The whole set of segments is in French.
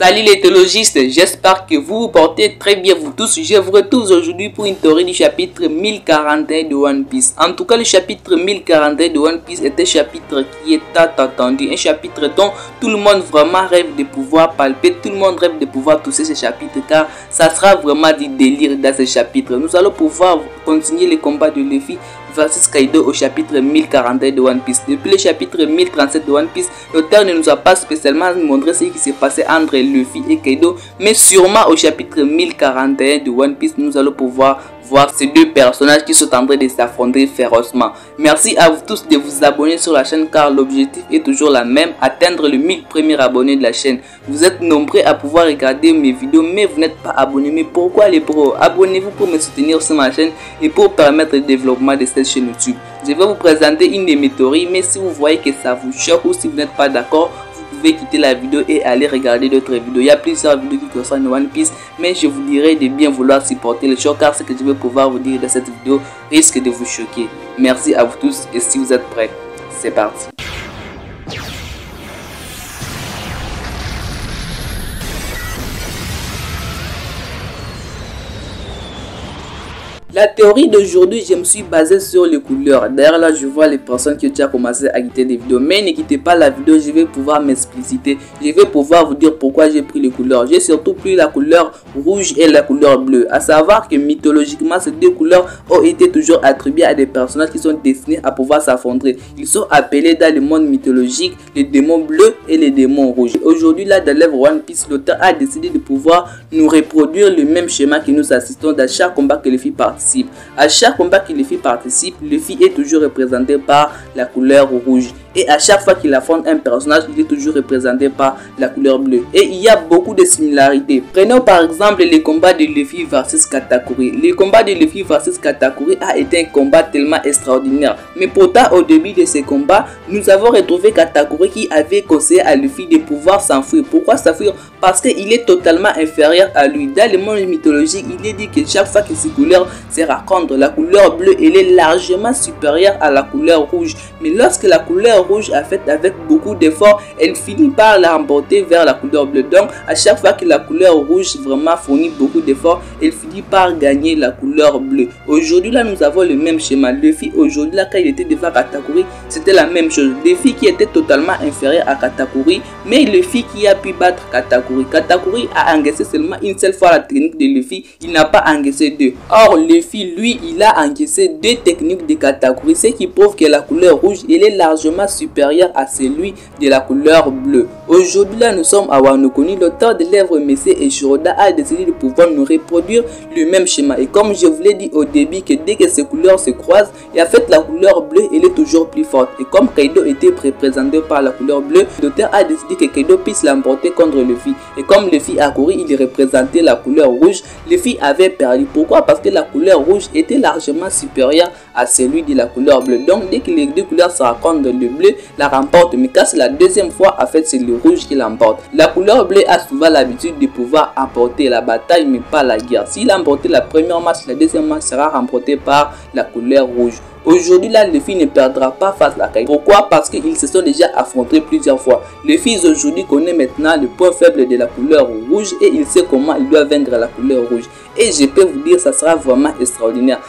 Salut les théologistes, j'espère que vous vous portez très bien vous tous. Je vous retrouve aujourd'hui pour une théorie du chapitre 1041 de One Piece. En tout cas, le chapitre 1041 de One Piece est un chapitre qui est tant attendu. Un chapitre dont tout le monde vraiment rêve de pouvoir palper, tout le monde rêve de pouvoir toucher ce chapitre car ça sera vraiment du délire dans ce chapitre. Nous allons pouvoir continuer les combats de Luffy versus Kaido au chapitre 1041 de One Piece. Depuis le chapitre 1037 de One Piece, l'auteur ne nous a pas spécialement montré ce qui s'est passé entre Luffy et Kaido, mais sûrement au chapitre 1041 de One Piece, nous allons pouvoir voir ces deux personnages qui sont en train de s'affronter férocement. Merci à vous tous de vous abonner sur la chaîne car l'objectif est toujours la même, atteindre le 1000 premiers abonnés de la chaîne. Vous êtes nombreux à pouvoir regarder mes vidéos mais vous n'êtes pas abonnés. Mais pourquoi les pros? Abonnez-vous pour me soutenir sur ma chaîne et pour permettre le développement de cette chaîne YouTube. Je vais vous présenter une de mes théories, mais si vous voyez que ça vous choque ou si vous n'êtes pas d'accord, vous pouvez quitter la vidéo et aller regarder d'autres vidéos. Il y a plusieurs vidéos qui concernent One Piece, mais je vous dirai de bien vouloir supporter le choc car ce que je vais pouvoir vous dire dans cette vidéo risque de vous choquer. Merci à vous tous et si vous êtes prêts, c'est parti. La théorie d'aujourd'hui, je me suis basé sur les couleurs. D'ailleurs là, je vois les personnes qui ont déjà commencé à quitter des vidéos. Mais ne quittez pas la vidéo, je vais pouvoir m'expliciter. Je vais pouvoir vous dire pourquoi j'ai pris les couleurs. J'ai surtout pris la couleur rouge et la couleur bleue. À savoir que mythologiquement, ces deux couleurs ont été toujours attribuées à des personnages qui sont destinés à pouvoir s'affronter. Ils sont appelés dans le monde mythologique les démons bleus et les démons rouges. Aujourd'hui là, dans l'œuvre One Piece, l'auteur a décidé de pouvoir nous reproduire le même schéma que nous assistons dans chaque combat que Luffy participe. À chaque combat que Luffy participe, Luffy est toujours représenté par la couleur rouge. Et à chaque fois qu'il affronte un personnage, il est toujours représenté par la couleur bleue. Et il y a beaucoup de similarités. Prenons par exemple les combats de Luffy versus Katakuri. Le combat de Luffy versus Katakuri a été un combat tellement extraordinaire. Mais pourtant, au début de ce combat, nous avons retrouvé Katakuri qui avait conseillé à Luffy de pouvoir s'enfuir. Pourquoi s'enfuir? Parce qu'il est totalement inférieur à lui. Dans le monde mythologique, il est dit que chaque fois que ces couleurs se rencontrent, la couleur bleue elle est largement supérieure à la couleur rouge. Mais lorsque la couleur rouge a fait avec beaucoup d'efforts, elle finit par la remporter vers la couleur bleue. Donc à chaque fois que la couleur rouge vraiment fournit beaucoup d'efforts, elle finit par gagner la couleur bleue. Aujourd'hui là, nous avons le même schéma. Luffy aujourd'hui là, quand il était devant Katakuri, c'était la même chose. Luffy qui était totalement inférieur à Katakuri, mais Luffy qui a pu battre Katakuri. Katakuri a encaissé seulement une seule fois la technique de Luffy, il n'a pas encaissé deux. Or Luffy lui, il a encaissé deux techniques de Katakuri, ce qui prouve que la couleur rouge elle est largement supérieur à celui de la couleur bleue. Aujourd'hui là, nous sommes à Wano Kuni. L'auteur de l'œuvre Messé et Shiroda a décidé de pouvoir nous reproduire le même schéma. Et comme je vous l'ai dit au début, que dès que ces couleurs se croisent, et en fait la couleur bleue elle est toujours plus forte. Et comme Kaido était représenté par la couleur bleue, l'auteur a décidé que Kaido puisse l'emporter contre Luffy. Et comme Luffy a couru, il représentait la couleur rouge. Luffy avait perdu. Pourquoi? Parce que la couleur rouge était largement supérieure à celui de la couleur bleue. Donc dès que les deux couleurs se rencontrent, le bleu la remporte, mais quand c'est la deuxième fois, en fait c'est le rouge qui l'emporte. La couleur bleue a souvent l'habitude de pouvoir emporter la bataille mais pas la guerre. S'il a emporté la première match, la deuxième match sera remportée par la couleur rouge. Aujourd'hui là, Luffy ne perdra pas face à Kaido. Pourquoi? Parce qu'ils se sont déjà affrontés plusieurs fois. Luffy aujourd'hui connaît maintenant le point faible de la couleur rouge et il sait comment il doit vaincre la couleur rouge. Et je peux vous dire, ça sera vraiment extraordinaire.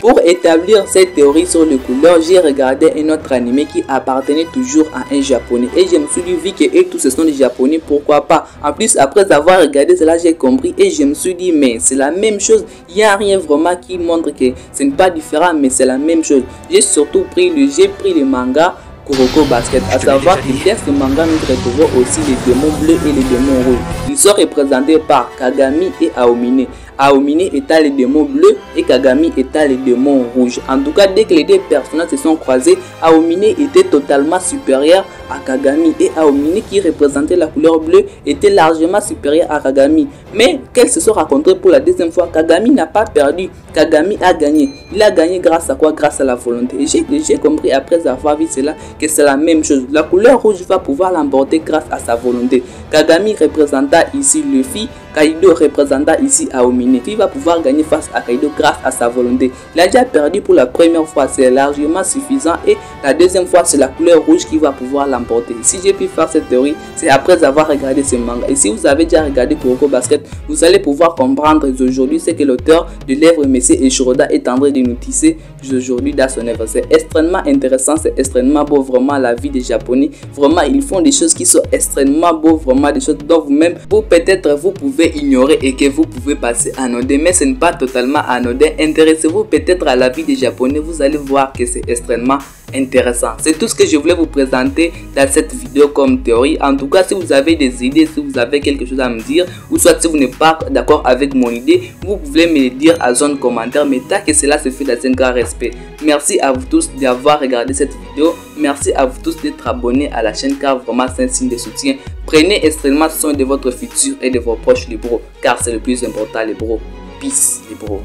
Pour établir cette théorie sur les couleurs, j'ai regardé un autre animé qui appartenait toujours à un japonais. Et je me suis dit, vu que tous ce sont des japonais, pourquoi pas? En plus, après avoir regardé cela, j'ai compris et je me suis dit, mais c'est la même chose. Il n'y a rien vraiment qui montre que ce n'est pas différent, mais c'est la même chose. J'ai surtout pris le manga Kuroko Basket. À savoir que dans ce manga, nous retrouvons aussi les démons bleus et les démons rouges. Ils sont représentés par Kagami et Aomine. Aomine étant les démons bleus et Kagami étant les démons rouges. En tout cas, dès que les deux personnages se sont croisés, Aomine était totalement supérieur à Kagami et Aomine qui représentait la couleur bleue était largement supérieur à Kagami. Mais qu'elles se sont rencontrées pour la deuxième fois, Kagami n'a pas perdu, Kagami a gagné. Il a gagné grâce à quoi? Grâce à la volonté. Et j'ai compris après avoir vu cela que c'est la même chose. La couleur rouge va pouvoir l'emporter grâce à sa volonté. Kagami représenta ici Luffy, Kaido représentant ici Aomine, qui va pouvoir gagner face à Kaido grâce à sa volonté. Il a déjà perdu pour la première fois, c'est largement suffisant, et la deuxième fois c'est la couleur rouge qui va pouvoir l'emporter. Si j'ai pu faire cette théorie, c'est après avoir regardé ce manga. Et si vous avez déjà regardé Kuroko Basket, vous allez pouvoir comprendre aujourd'hui ce que l'auteur de l'œuvre Messier et Shiroda est en train de nous tisser aujourd'hui dans son œuvre. C'est extrêmement intéressant, c'est extrêmement beau, vraiment la vie des Japonais. Vraiment, ils font des choses qui sont extrêmement beaux, vraiment des choses dont vous-même, peut-être vous pouvez ignorer et que vous pouvez passer anodin, mais ce n'est pas totalement anodin. Intéressez-vous peut-être à la vie des Japonais, vous allez voir que c'est extrêmement intéressant. C'est tout ce que je voulais vous présenter dans cette vidéo comme théorie. En tout cas, si vous avez des idées, si vous avez quelque chose à me dire, ou soit si vous n'êtes pas d'accord avec mon idée, vous pouvez me le dire à zone commentaire, mais tant que cela se fait dans un grand respect. Merci à vous tous d'avoir regardé cette vidéo. Merci à vous tous d'être abonnés à la chaîne, car vraiment c'est un signe de soutien. Prenez extrêmement soin de votre futur et de vos proches, les bros, car c'est le plus important, les bros. Peace, les bros.